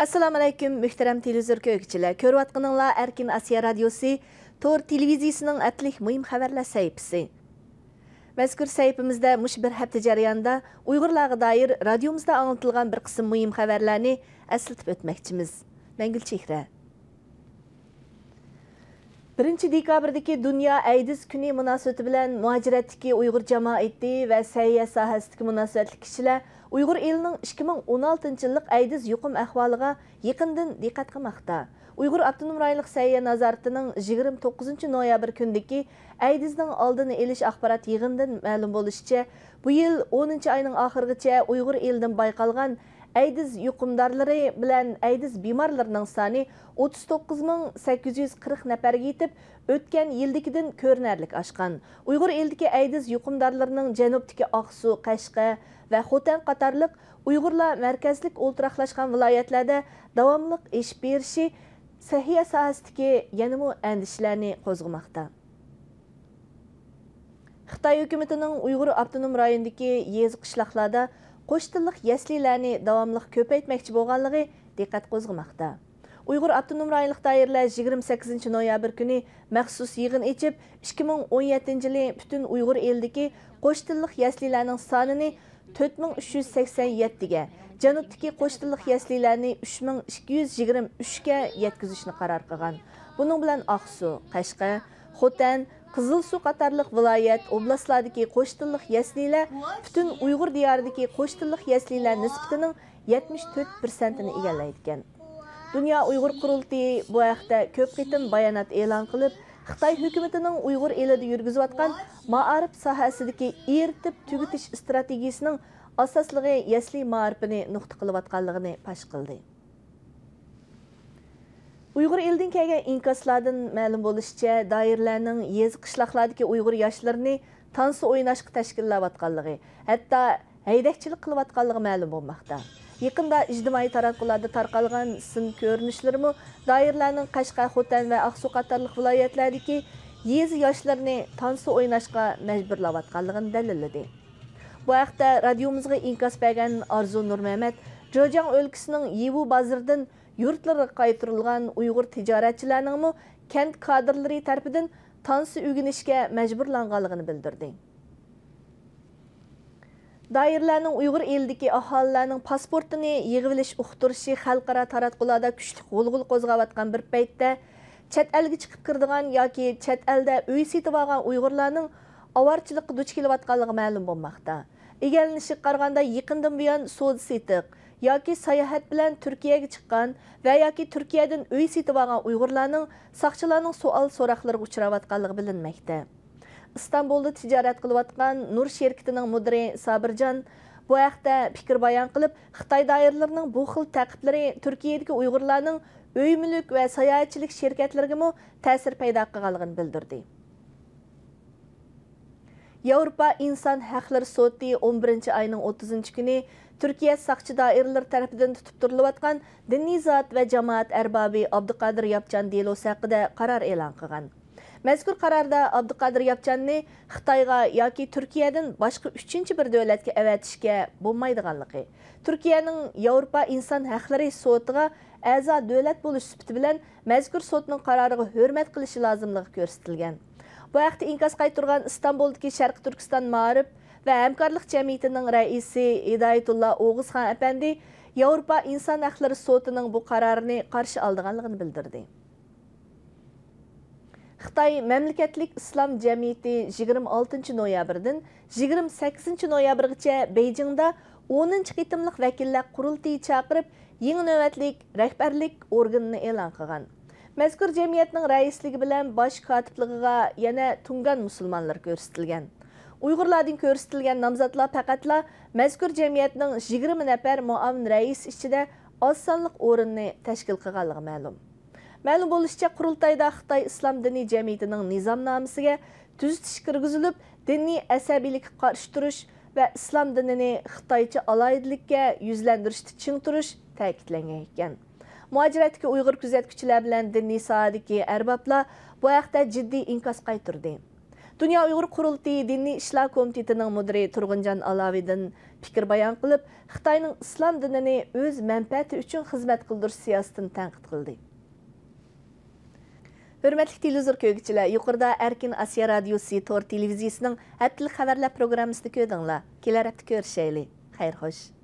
Assalamu alaykum, muhtaram televizor ko'ruvchilar. Ko'rayotganinglar Erkin Asiya radiosi Tor televiziyasining atlik muhim xabarlar sayfisi. Mazkur sayfimizda mush bir hafta jarayonida Uyg'urlarga doir radiomizda anlatilgan bir qism muhim xabarlarni eslatib o'tmoqchimiz. Men Gulchehra. 1 dekabrdagi Dunyo AIDS kuni munosabati bilan muhojiratdagi Uyg'ur jamoati va sayya sohasidagi munosabatli kishilar Uyg'ur elining 2016 yillik AIDS yuqum ahvoliga yaqindan diqqat qilmoqda. Uyg'ur Avtonom rayonlik sayya nazoratining 29 noyabr kundagi AIDSning oldini olish axborot yig'inidan ma'lum bo'lishicha, bu yil 10 oyning oxirigacha Uyg'ur elidan bayqalgan AIDS yuqumdorlari bilan AIDS bemorlarining soni 39.840 nafarga yetib, o'tgan yildagidan ko'rinarlik oshgan. Uyg'ur elidagi AIDS yuqumdorlarining janubdagi Oqsu, Qashqa va Xotan qatorliq Uyg'urlar markazlik o'ltiraqlashgan viloyatlarda davomli ish berishi sahiya sohasidagi yanama andishlarni qo'zg'amoqda. Xitoy hukumatining Uyg'ur avtonom rayonidagi yez qishloqlarda qo'sh tillik yaslilarni davomli ko'paytmoqchi bo'lganligi diqqat qo'zg'amoqda. Uyg'ur avtonom rayonlik doiralar 28 noyabr kuni maxsus yig'in ochib, 2017 yili butun Uyg'ur elidagi qo'sh tillik yaslilarning sonini 4387 ga, janubdagi qo'sh tillik yaslilarni 3223 ga yetkazishni qaror qilgan. Buning bilan Oqsu, Qashqa, Xotan, Qizilsuv qatorliq viloyat oblastlardagi qo'sh tillik yaslilar butun Uyg'ur diyoridagi qo'sh tillik yaslilar nisbatining 74%ni egallaydigan. Dunyo Uyg'ur qurultiyi bu haqda ko'p qitim bayonot e'lon qilib, Xitoy hukumatining Uyg'ur elida yurgizayotgan ma'arif sohasidagi eritib tugutish strategiyasining asosligi yasli ma'rifini nuqta qilayotganligini pash qildi. Uyg'ur elidan kelgan inkaslardan ma'lum bo'lishicha, doiralarning yez qishloqlardagi Uyg'ur yoshlarini tansi o'ynashga tashkillayotganligi, hatto haydakchilik qilayotganligi ma'lum bo'lmoqda. Yaqında ijtimoiy taratqularda tarqalgan sim ko'rinishlarimi doiralarning Qashqa, Xotan va Oqsu qatorliq viloyatlardagi yez yoshlarini tansi o'ynashga majburlayotganligini dalilladi. Bu haqda radiomizga inkas bergan Arzu Nurmamat, Jo'jang o'lkasining Yivu bozoridan yurtlariga qaytarilgan Uyg'ur tijoratchilarining kent kadrlari tarafidan tansi o'rganishga majburlanganligini bildirdi. Doiralarning Uyg'ur elidagi aholilarning pasportini yig'ilish uqtirishi xalqaro taratqularda kuchli g'ulg'ul qo'zg'ayotgan bir paytda chet elga chiqib kirdigan yoki chet elda uy setib olgan Uyg'urlarning avorchilikqa duch kelayotganligi ma'lum bo'lmoqda. Egallanishiga qaraganda yaqindan buyon so'z setiq yoki sayohat bilan Turkiyaga chiqqan va yoki Turkiyadan uy setib olgan Uyg'urlarning soqchilarning savol so'roqlariga uchrayotganligi bilinmoqda. İstanbul'da ticaret qilayotgan Nur şirketining mudiri Sabirjon bu haqda fikr bayon qilib, Xitoy doiralarining bu xil taqiblari Turkiyadagi Uyg'urlarning uy mulk va sayohatchilik shirkatlariga ta'sir paydo qilganligini bildirdi. Yevropa inson haqlari sudi 11 oyning 30 kuni Turkiya saqchi doiralari tomonidan tutib turilayotgan diniy zot va jamoat arbobi Abduqodir Yapjan delosi haqida qaror e'lon qilgan. Mazkur qarorda Abduqodir Yapjanni Xitoyga yoki Turkiyadan boshqa 3-chi bir davlatga avatishga bo'lmaydiganligi, Turkiyaning Yevropa inson haqlari sudiga a'zo davlat bo'lish sifati bilan mazkur sudning qaroriga hurmat qilishi lozimligi ko'rsatilgan. Bu haqda inkas qaytargan Istanbuldagi Sharq Turkiston ma'rif va hamkorlik jamiyatining raisi Hidoyatulloh O'g'izxon apandi Yevropa inson haqlari sudining bu qarorini qarshi olganligini bildirdi. Xitoy Mamlakatlik Islom jamiyati 26 noyabrdan 28 noyabrgacha Beijingda 10-chi qitimliq vakillar qurultiyi chaqirib, yangi navbatlik rahbarlik organini e'lon qilgan. Mazkur jamiyatning raisligi bilan bosh kotibligiga yana Tungan musulmonlar ko'rsatilgan. Uyg'urlardan ko'rsatilgan nomzodlar faqatla mazkur jamiyatning 20 nafar muavin rais ichida oz sonliq o'rinni tashkil qilganligi ma'lum. Ma'lum bo'lishicha, qurultayda Xitoy Islom diniy jamiyatining nizomnomasiga tuzatish kirgizilib, diniy asabiylikka qarshi turish va islom dinini Xitoycha alaydilikka yuzlantirishda ching turish ta'kidlangan ekan. Muhojiratdagi Uyg'ur kuzatuvchilar bilan diniy sohadagi arboblar bu haqda jiddiy inkas qaytirdi. Dünya Uyghur Qurultayı Dini İşlar Komitetining müdiri Turg'unjon Alaviddin fikir bayon qilib, Xitoyning islom dinini o'z manfaati uchun xizmat qildirish siyosatini tanqid qildi. Hürmetli televizor köygüçiler, yuqorida Erkin Asiya Radiosi Tor televiziyasining haftalik xabarlar programmasini ko'rdinglar. Kelar hafta ko'rishaylik. Xayr xo'sh.